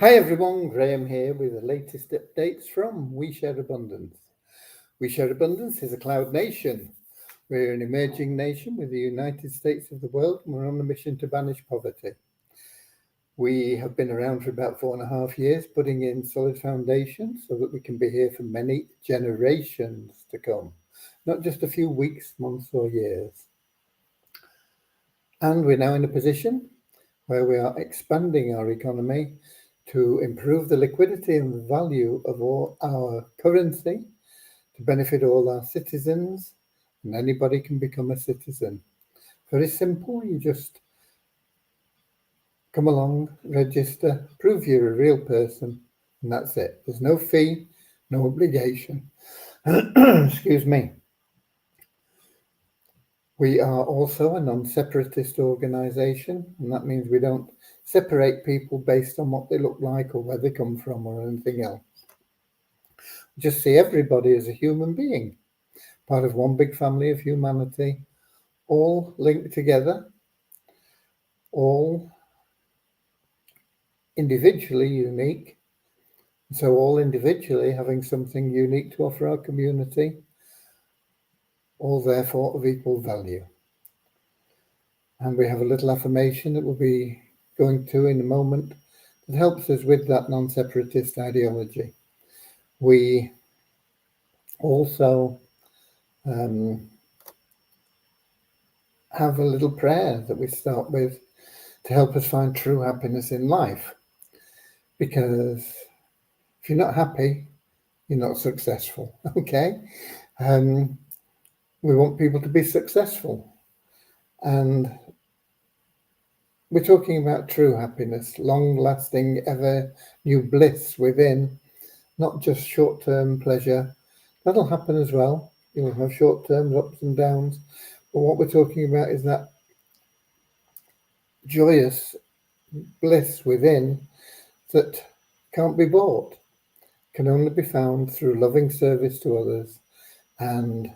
Hi everyone, Graham here with the latest updates from We Share Abundance. We Share Abundance is a cloud nation. We're an emerging nation with the United States of the world, and we're on a mission to banish poverty. We have been around for about 4.5 years, putting in solid foundations so that we can be here for many generations to come, not just a few weeks, months, or years. And we're now in a position where we are expanding our economy to improve the liquidity and the value of all our currency to benefit all our citizens, and anybody can become a citizen. Very simple, you just come along, register, prove you're a real person, and that's it. There's no fee, no obligation. Excuse me. We are also a non-separatist organisation, and that means we don't separate people based on what they look like or where they come from or anything else. We just see everybody as a human being, part of one big family of humanity, all linked together, all individually unique, so all individually having something unique to offer our community, all therefore of equal value. And we have a little affirmation that we'll be going to in a moment that helps us with that non-separatist ideology. We also have a little prayer that we start with to help us find true happiness in life. Because if you're not happy, you're not successful, okay? We want people to be successful. And we're talking about true happiness, long-lasting, ever new bliss within, not just short-term pleasure. That'll happen as well. You'll have short-term ups and downs. But what we're talking about is that joyous bliss within that can't be bought, can only be found through loving service to others. And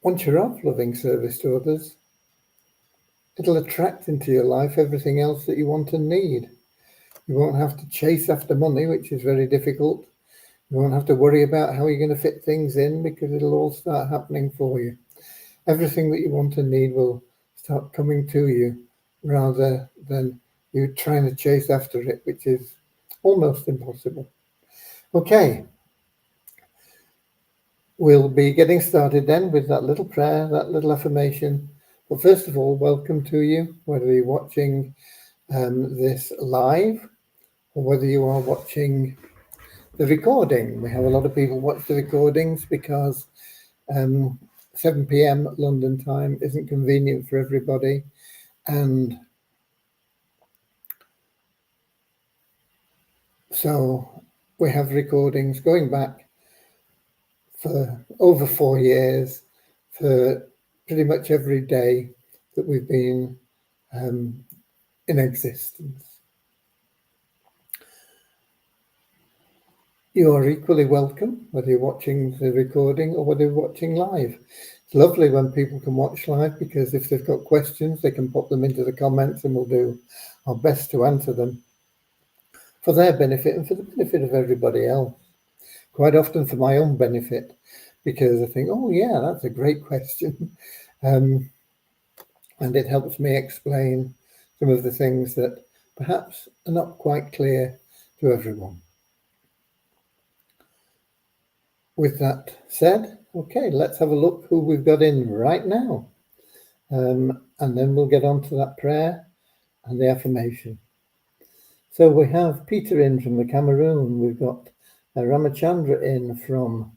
once you're of loving service to others, it'll attract into your life everything else that you want and need. You won't have to chase after money, which is very difficult. You won't have to worry about how you're going to fit things in because it'll all start happening for you. Everything that you want and need will start coming to you rather than you trying to chase after it, which is almost impossible. Okay. We'll be getting started then with that little prayer, that little affirmation. But first of all, welcome to you, whether you're watching this live or whether you are watching the recording. We have a lot of people watch the recordings because 7 p.m. London time isn't convenient for everybody. And so we have recordings going back for over 4 years, for pretty much every day that we've been in existence. You are equally welcome, whether you're watching the recording or whether you're watching live. It's lovely when people can watch live because if they've got questions, they can pop them into the comments and we'll do our best to answer them for their benefit and for the benefit of everybody else. Quite often for my own benefit, because I think, oh yeah, that's a great question. And it helps me explain some of the things that perhaps are not quite clear to everyone. With that said, okay, let's have a look who we've got in right now. And then we'll get on to that prayer and the affirmation. So we have Peter in from the Cameroon. We've got Ramachandra in from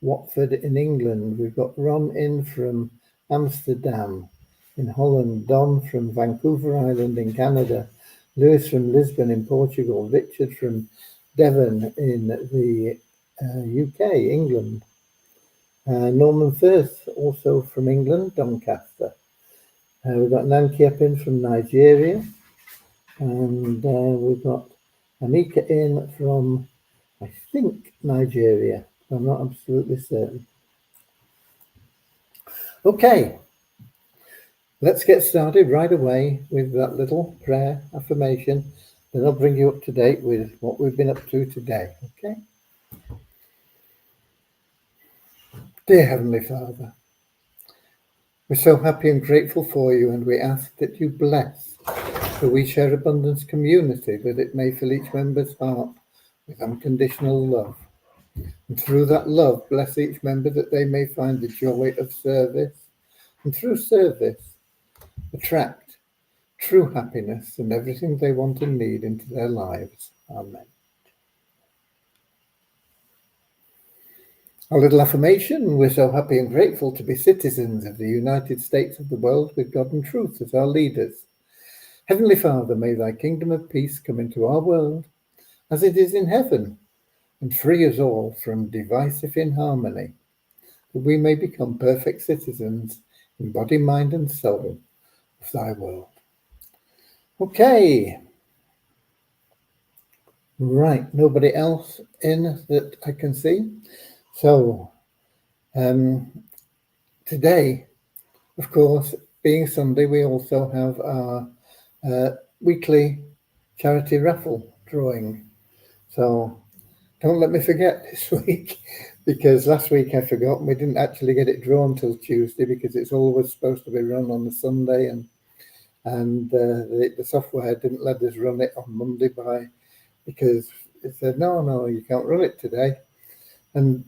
Watford in England. We've got Ron in from Amsterdam in Holland. Don from Vancouver Island in Canada. Lewis from Lisbon in Portugal. Richard from Devon in the UK, England. Norman Firth, also from England, Doncaster. We've got Nanki in from Nigeria. And we've got Anika in from, I think, Nigeria. I'm not absolutely certain. Okay. Let's get started right away with that little prayer affirmation. Then I'll bring you up to date with what we've been up to today, okay? Dear Heavenly Father, we're so happy and grateful for you, and we ask that you bless the We Share Abundance community, that it may fill each member's heart with unconditional love. And through that love, bless each member that they may find the joy of service, and through service, attract true happiness and everything they want and need into their lives. Amen. Our little affirmation: we're so happy and grateful to be citizens of the United States of the world with God and truth as our leaders. Heavenly Father, may thy kingdom of peace come into our world as it is in heaven, and free us all from divisive inharmony, that we may become perfect citizens in body, mind, and soul of thy world. Okay. Right, nobody else in that I can see. So, today, of course, being Sunday, we also have our weekly charity raffle drawing. So don't let me forget this week, because last week I forgot and we didn't actually get it drawn till Tuesday, because it's always supposed to be run on the Sunday, and the software didn't let us run it on Monday because it said, no, you can't run it today, and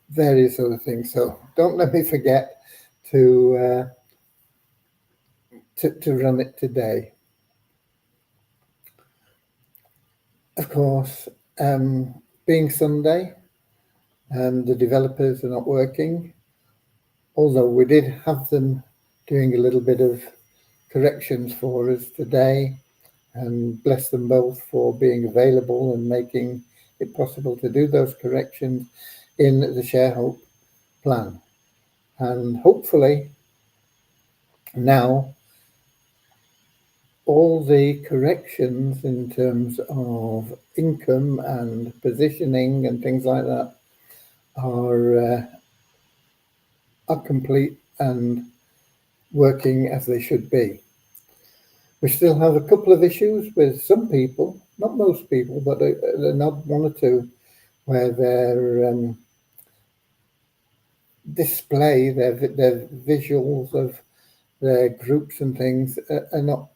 various other things. So don't let me forget to run it today. Of course, being Sunday, the developers are not working, although we did have them doing a little bit of corrections for us today, and bless them both for being available and making it possible to do those corrections in the Share Hope plan. And hopefully now all the corrections in terms of income and positioning and things like that are complete and working as they should be. We still have a couple of issues with some people, not most people, but not one or two, where their display, their visuals of their groups and things are not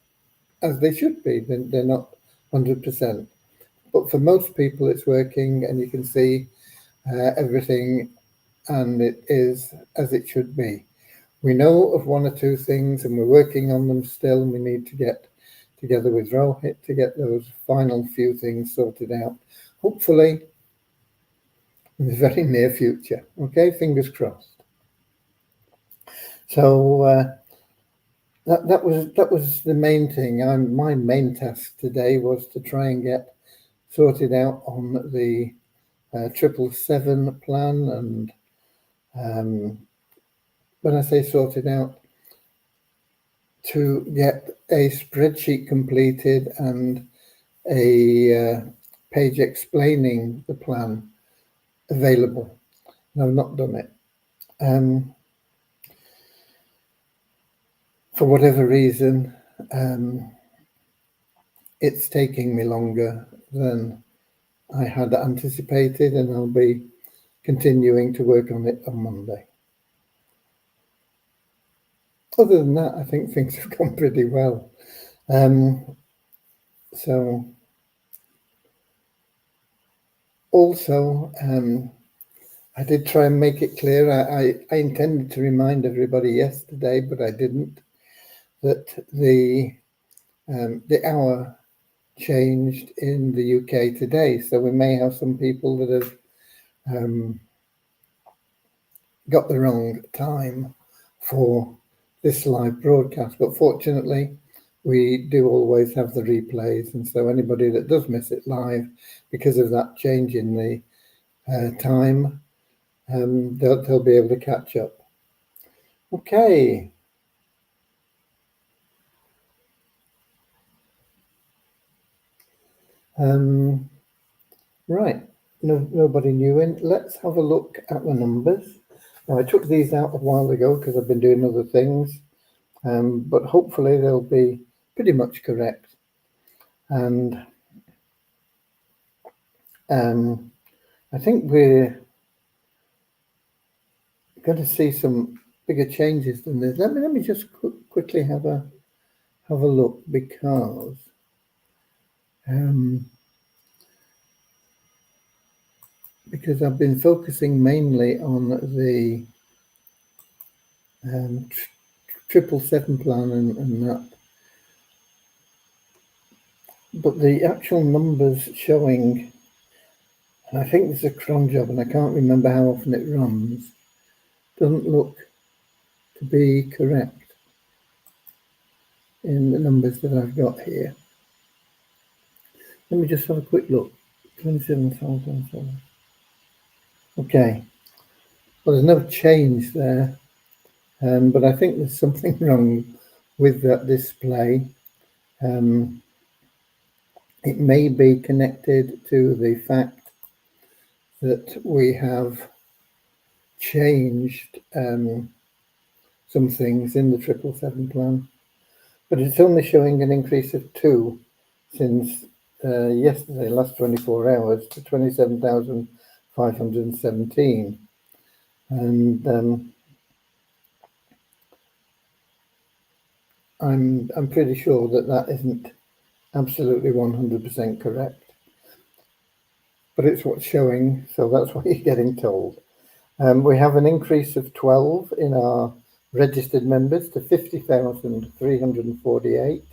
as they should be. They're not 100%. But for most people, it's working, and you can see everything, and it is as it should be. We know of one or two things, and we're working on them still, and we need to get together with Rohit to get those final few things sorted out, hopefully in the very near future. Okay, fingers crossed. So that was the main thing. My main task today was to try and get sorted out on the 777 plan, and when I say sorted out, to get a spreadsheet completed and a page explaining the plan available. And I've not done it. For whatever reason, it's taking me longer than I had anticipated, and I'll be continuing to work on it on Monday. Other than that, I think things have gone pretty well. So also, I did try and make it clear. I intended to remind everybody yesterday, but I didn't, that the hour changed in the UK today. So we may have some people that have got the wrong time for this live broadcast. But fortunately, we do always have the replays. And so anybody that does miss it live because of that change in the time, they'll be able to catch up. Okay. Right. Nobody new in. Let's have a look at the numbers. Now, I took these out a while ago because I've been doing other things. but hopefully they'll be pretty much correct. And I think we're going to see some bigger changes than this. Let me just quickly have a look, because I've been focusing mainly on the 777 plan and that, but the actual numbers showing, and I think this is a cron job and I can't remember how often it runs, doesn't look to be correct in the numbers that I've got here. Let me just have a quick look. 27,000. Okay. Well, there's no change there, but I think there's something wrong with that display. It may be connected to the fact that we have changed some things in the 777 plan, but it's only showing an increase of 2 since yesterday, last 24 hours, to 27,517. And I'm pretty sure that isn't absolutely 100% correct, but it's what's showing, so that's what you're getting told. We have an increase of 12 in our registered members to 50,348,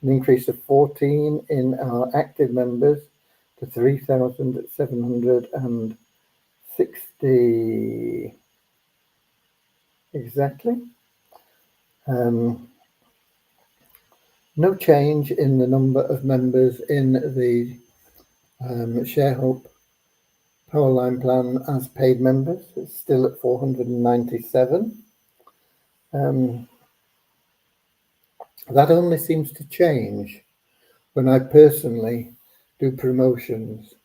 an increase of 14 in our active members to 3,760 exactly. No change in the number of members in the ShareHope Powerline plan as paid members. It's still at 497. That only seems to change when I personally do promotions.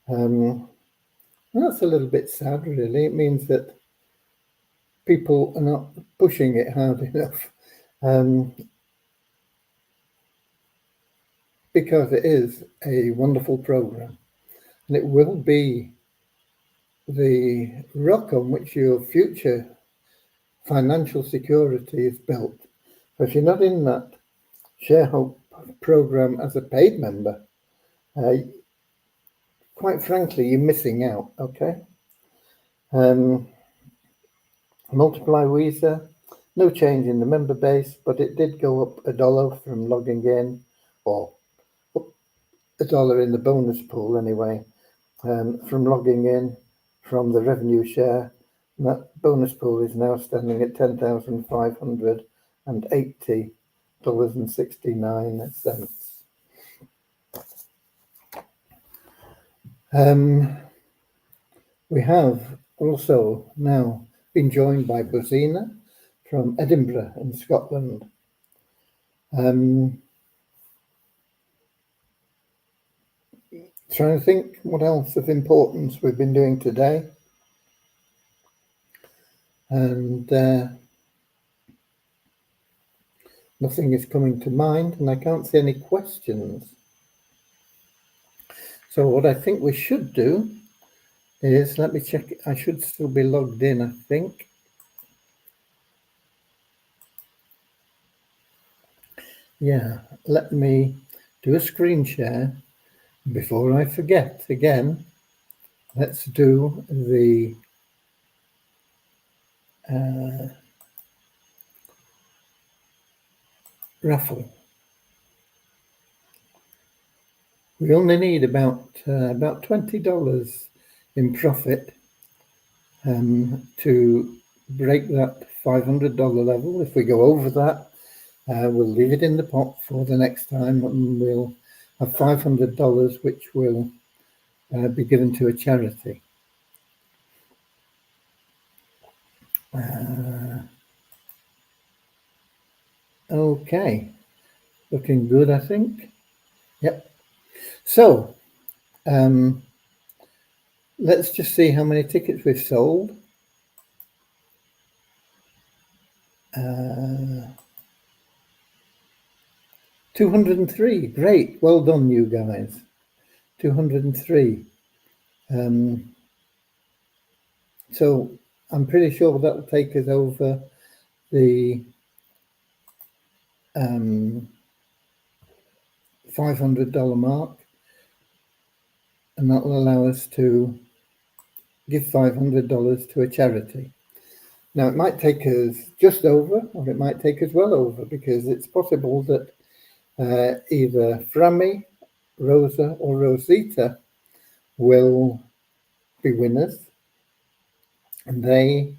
That's a little bit sad, really. It means that people are not pushing it hard enough, because it is a wonderful program, and it will be the rock on which your future financial security is built. So if you're not in that ShareHope program as a paid member, quite frankly, you're missing out. Okay. Multiply Visa, no change in the member base, but it did go up $1 from logging in, or up $1 in the bonus pool anyway, from logging in from the revenue share. And that bonus pool is now standing at $10,580.69. We have also now been joined by Buzina from Edinburgh in Scotland. Trying to think what else of importance we've been doing today. And nothing is coming to mind, and I can't see any questions. So what I think we should do is, let me check. I should still be logged in, I think. Yeah, let me do a screen share. Before I forget again, let's do the raffle. We only need about $20 in profit to break that $500 level. If we go over that, we'll leave it in the pot for the next time, and we'll have $500, which will be given to a charity. Okay, looking good, I think. Yep. So let's just see how many tickets we've sold. 203. Great. Well done, you guys. 203. So I'm pretty sure that'll take us over the $500 mark, and that will allow us to give $500 to a charity. Now, it might take us just over, or it might take us well over, because it's possible that either Frammy, Rosa, or Rosita will be winners, and they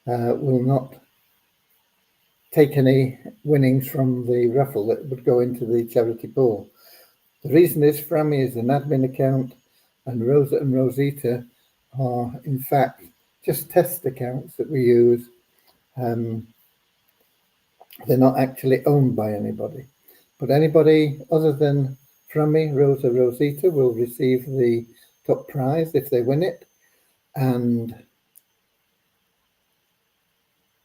will not take any winnings from the raffle that would go into the charity pool. The reason is Frammy is an admin account, and Rosa and Rosita are, in fact, just test accounts that we use. They're not actually owned by anybody. But anybody other than Frammy, Rosa, Rosita will receive the top prize if they win it. And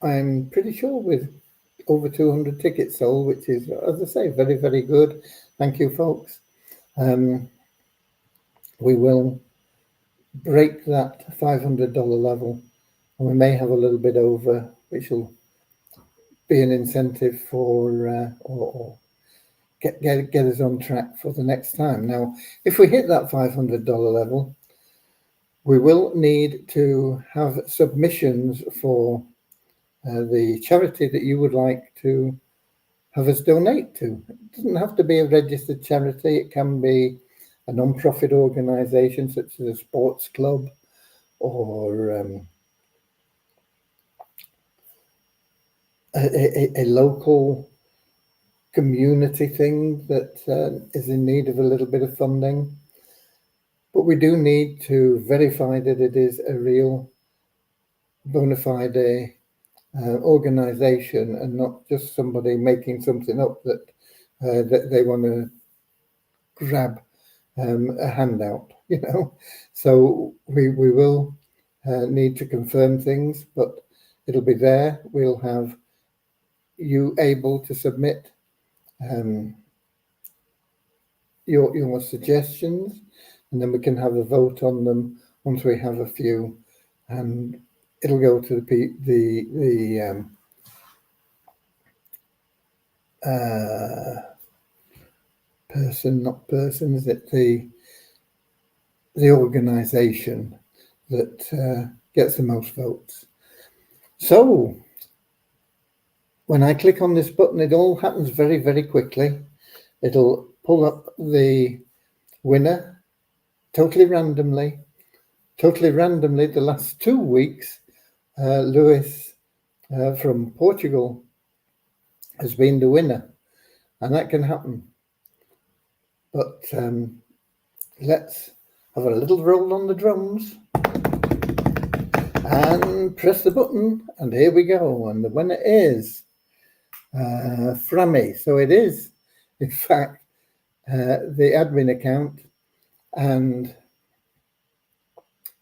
I'm pretty sure with over 200 tickets sold, which is, as I say, very, very good. Thank you, folks. We will break that $500 level, and we may have a little bit over, which will be an incentive for or get us on track for the next time. Now, if we hit that $500 level, we will need to have submissions for the charity that you would like to have us donate to. It doesn't have to be a registered charity. It can be a non-profit organization such as a sports club, or a local community thing that is in need of a little bit of funding. But we do need to verify that it is a real bona fide organization, and not just somebody making something up that they want to grab a handout, So we will need to confirm things, but it'll be there. We'll have you able to submit your suggestions, and then we can have a vote on them once we have a few, and it'll go to the is it the organization that gets the most votes. So when I click on this button, it all happens very, very quickly. It'll pull up the winner totally randomly. The last 2 weeks, Lewis from Portugal has been the winner, and that can happen. But let's have a little roll on the drums and press the button, and here we go. And the winner is Frammy. So it is, in fact, the admin account, and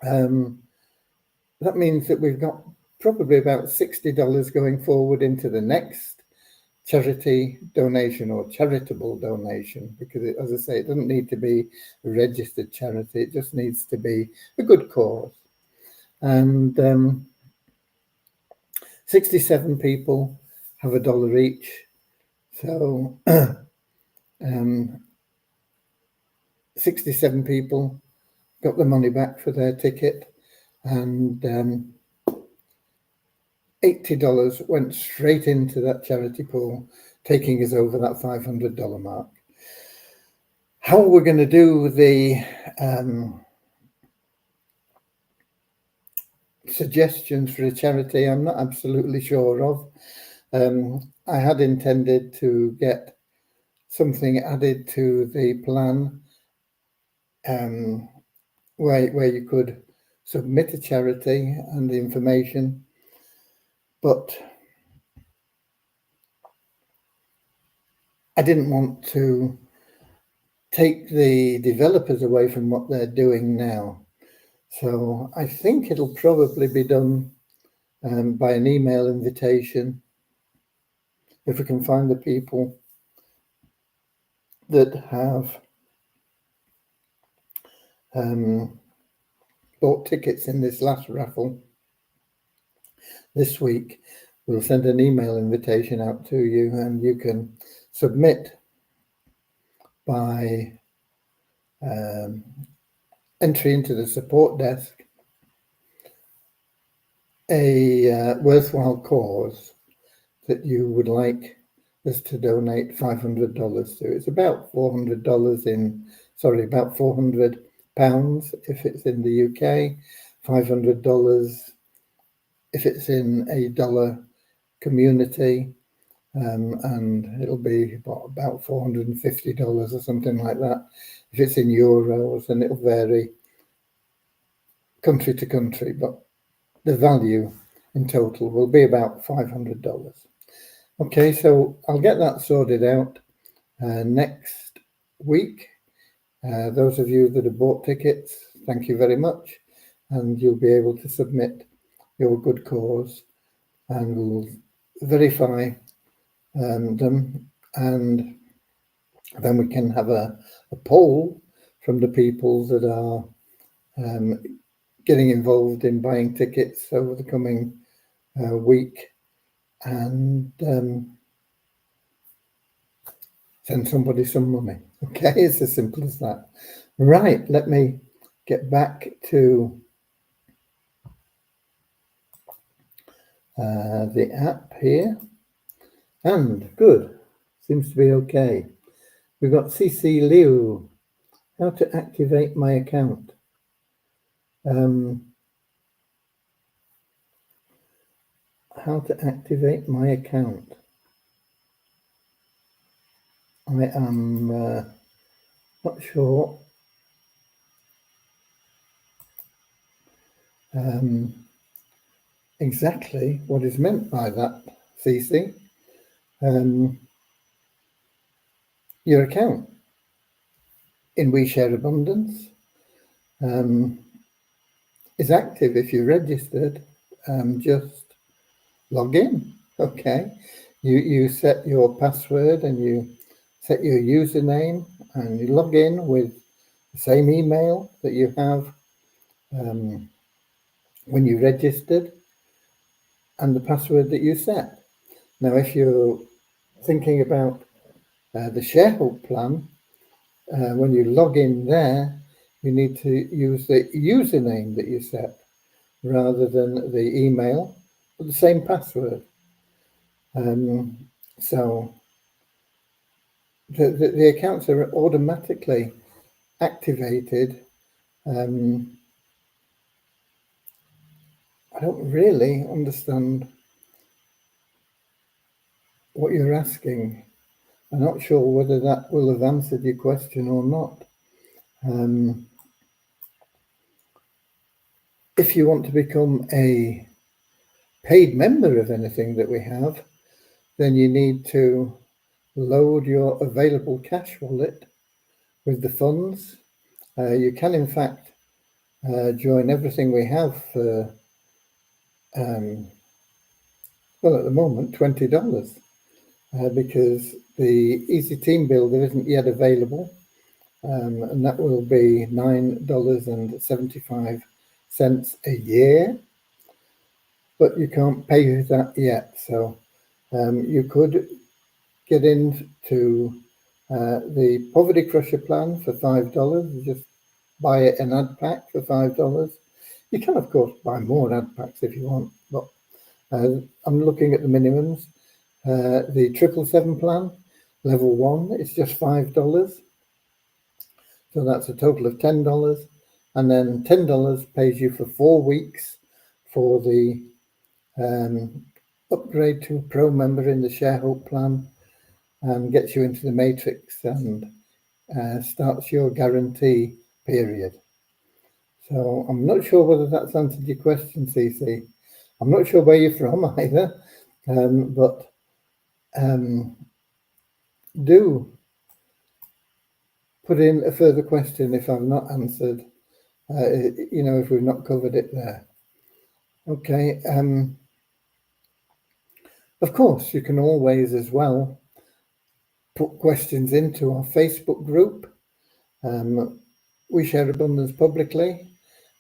that means that we've got probably about $60 going forward into the next charity donation or charitable donation, because as I say, it doesn't need to be a registered charity. It just needs to be a good cause. And 67 people have $1 each. So 67 people got the money back for their ticket, and $80 went straight into that charity pool, taking us over that $500 mark. How we're going to do the suggestions for a charity, I'm not absolutely sure of. I had intended to get something added to the plan where you could submit a charity and the information, but I didn't want to take the developers away from what they're doing now. So I think it'll probably be done by an email invitation, if we can find the people that have bought tickets in this last raffle this week, we'll send an email invitation out to you, and you can submit by entry into the support desk a worthwhile cause that you would like us to donate $500 to. It's about about £400 if it's in the UK, $500 if it's in a dollar community, and it'll be about $450 or something like that if it's in euros, and it'll vary country to country, but the value in total will be about $500. Okay, so I'll get that sorted out next week. Those of you that have bought tickets, thank you very much, and you'll be able to submit your good cause, and we'll verify them, and then we can have a poll from the people that are getting involved in buying tickets over the coming week, and send somebody some money. Okay, it's as simple as that. Right, let me get back to the app here, and good, seems to be okay. We've got CC Liu, how to activate my account. How to activate my account. I am not sure exactly what is meant by that, CC. Your account in We Share Abundance is active if you're registered. Just log in. Okay, you set your password and you set your username, and you log in with the same email that you have when you registered, and the password that you set. Now, if you're thinking about the Sharehope plan, when you log in there, you need to use the username that you set rather than the email, but the same password. So the accounts are automatically activated. I don't really understand what you're asking. I'm not sure whether that will have answered your question or not. If you want to become a paid member of anything that we have, then you need to load your available cash wallet with the funds. You can, in fact, join everything we have for, well, at the moment, $20, because the Easy Team Builder isn't yet available, and that will be $9.75 a year, but you can't pay that yet. So you could get into the Poverty Crusher plan for $5. You just buy an ad pack for $5. You can, of course, buy more ad packs if you want, but I'm looking at the minimums. The 777 plan, level 1, is just $5. So that's a total of $10. And then $10 pays you for 4 weeks for the upgrade to a pro member in the Sharehope plan, and gets you into the matrix and starts your guarantee period. So I'm not sure whether that's answered your question, CC. I'm not sure where you're from either, but do put in a further question if I've not answered, if we've not covered it there. Okay. Of course, you can always as well put questions into our Facebook group. We share abundance publicly,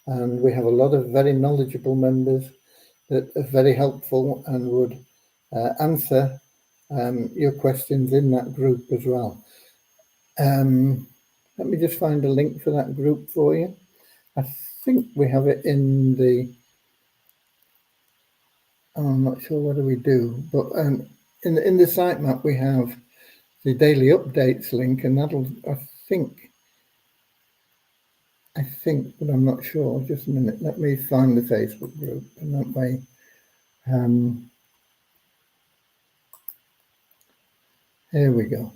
and we have a lot of very knowledgeable members that are very helpful and would answer your questions in that group as well. Let me just find a link for that group for you. I think we have it in the, I'm not sure what do we do, but in the sitemap we have the daily updates link, and that'll, I think, but I'm not sure. Just a minute. Let me find the Facebook group, and that way, here we go.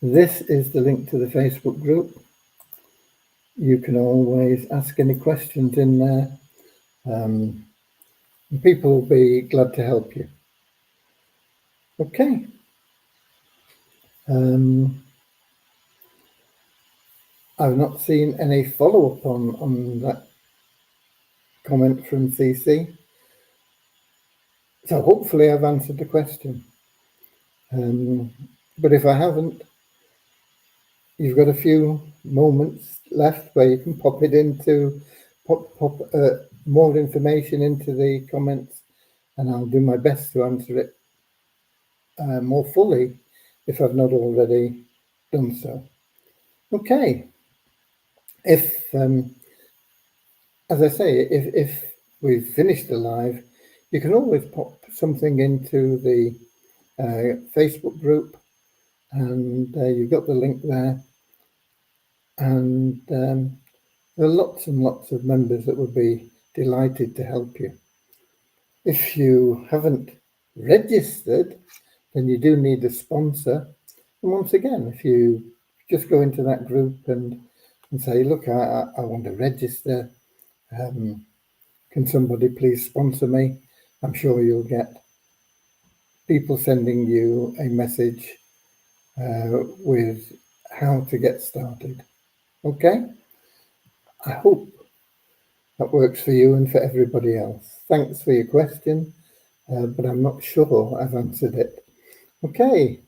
This is the link to the Facebook group. You can always ask any questions in there. People will be glad to help you. Okay. I've not seen any follow-up on that comment from CC. So hopefully I've answered the question. But if I haven't, you've got a few moments left where you can pop it into, pop more information into the comments, and I'll do my best to answer it more fully if I've not already done so. Okay. If, as I say, if we've finished the live, you can always pop something into the Facebook group, and you've got the link there. And there are lots and lots of members that would be delighted to help you. If you haven't registered, then you do need a sponsor. And once again, if you just go into that group and say, look, I want to register, can somebody please sponsor me? I'm sure you'll get people sending you a message with how to get started. Okay? I hope that works for you and for everybody else. Thanks for your question, but I'm not sure I've answered it. Okay.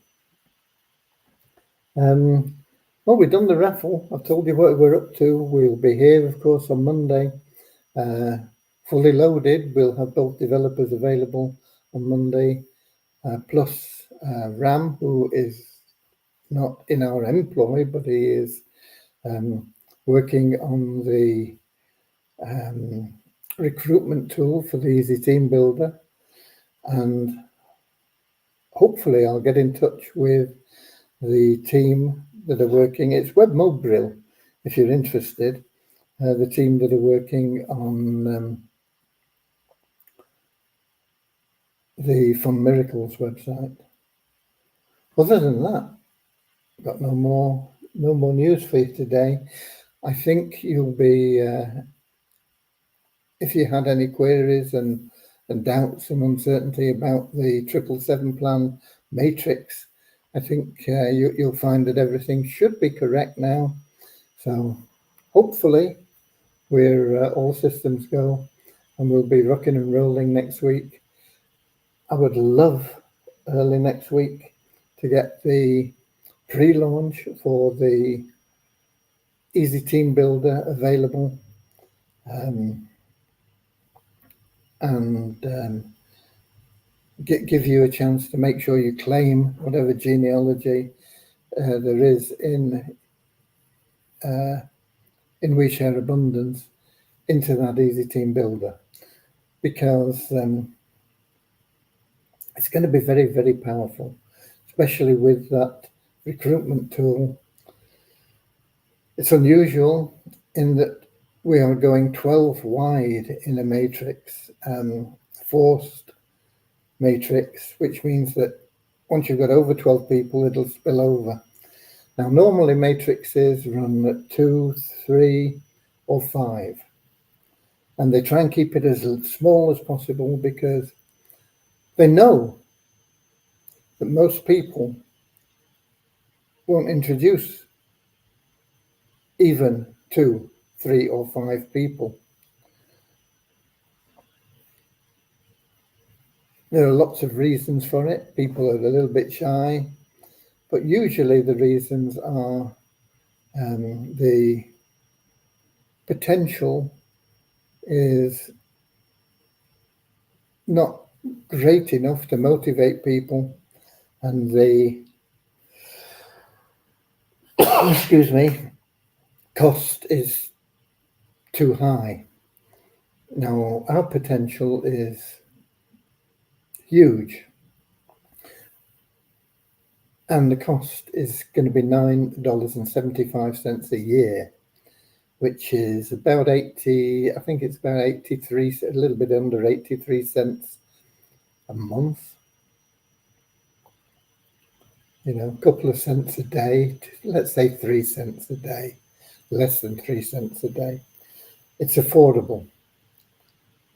Well, we've done the raffle. I've told you what we're up to. We'll be here, of course, on Monday. Fully loaded. We'll have both developers available on Monday, plus Ram, who is not in our employ, but he is working on the recruitment tool for the Easy Team Builder. And hopefully I'll get in touch with the team that are working. It's WebMobrill, if you're interested, the team that are working on the Fun Miracles website. Other than that, I've got no more news for you today. I think you'll be, if you had any queries and doubts and uncertainty about the 777 plan matrix, I think you'll find that everything should be correct now. So hopefully we're all systems go, and we'll be rocking and rolling next week. I would love early next week to get the pre-launch for the Easy Team Builder available, and give you a chance to make sure you claim whatever genealogy there is in We Share Abundance into that Easy Team Builder, because it's going to be very, very powerful, especially with that recruitment tool. It's unusual in that we are going 12 wide in a matrix, forced matrix, which means that once you've got over 12 people, it'll spill over. Now, normally matrices run at 2, 3, or 5. And they try and keep it as small as possible because they know that most people won't introduce even 2, 3, or 5 people. There are lots of reasons for it. People are a little bit shy, but usually the reasons are the potential is not great enough to motivate people, and the excuse me, cost is too high. Now, our potential is huge, and the cost is going to be $9.75 a year, which is about 80, I think it's about 83, a little bit under 83 cents a month. You know, a couple of cents a day, let's say 3 cents a day, less than 3 cents a day. It's affordable.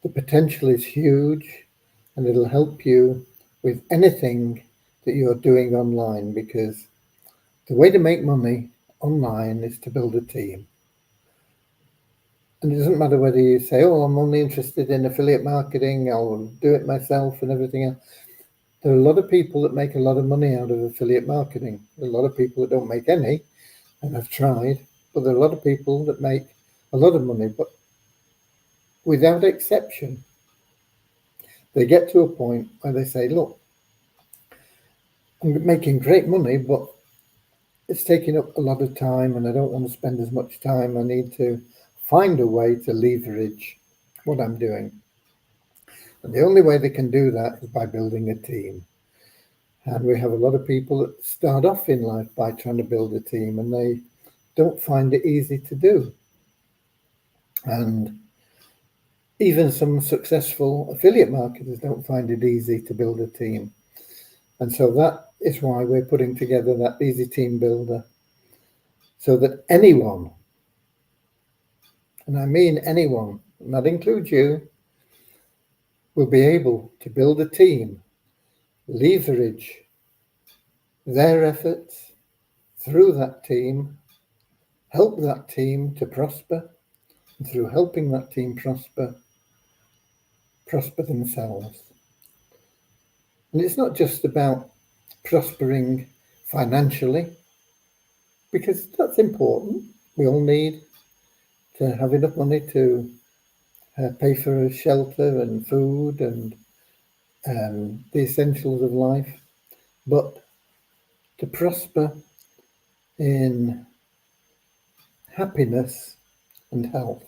The potential is huge, and it'll help you with anything that you're doing online, because the way to make money online is to build a team. And it doesn't matter whether you say, oh, I'm only interested in affiliate marketing, I'll do it myself and everything else. There are a lot of people that make a lot of money out of affiliate marketing. There are a lot of people that don't make any, and I've tried, but there are a lot of people that make a lot of money, but without exception, they get to a point where they say, look, I'm making great money, but it's taking up a lot of time and I don't want to spend as much time. I need to find a way to leverage what I'm doing. And the only way they can do that is by building a team. And we have a lot of people that start off in life by trying to build a team, and they don't find it easy to do. And even some successful affiliate marketers don't find it easy to build a team. And so that is why we're putting together that Easy Team Builder, so that anyone, and I mean anyone, and that includes you, will be able to build a team, leverage their efforts through that team, help that team to prosper, and through helping that team prosper themselves. And it's not just about prospering financially, because that's important. We all need to have enough money to pay for shelter and food and the essentials of life, but to prosper in happiness and health.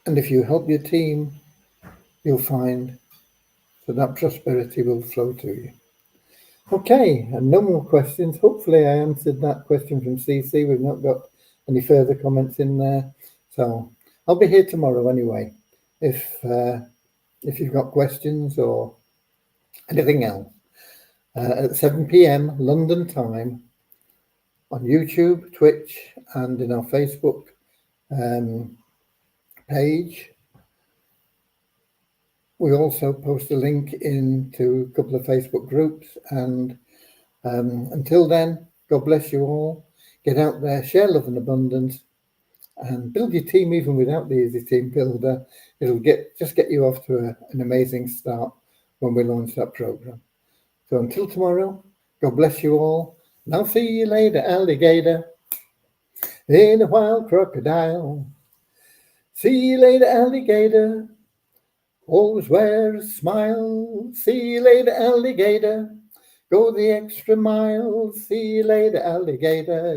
And if you help your team, you'll find that prosperity will flow to you. Okay, and no more questions. Hopefully I answered that question from CC. We've not got any further comments in there. So I'll be here tomorrow anyway. If you've got questions or anything else, at 7 p.m. London time on YouTube, Twitch, and in our Facebook page. We also post a link into a couple of Facebook groups. And until then, God bless you all. Get out there, share love and abundance, and build your team even without the Easy Team Builder. It'll just get you off to an amazing start when we launch that program. So until tomorrow, God bless you all. And I'll see you later, alligator. In a wild crocodile. See you later, alligator. Always wear a smile. See you later, alligator. Go the extra mile. See you later, alligator.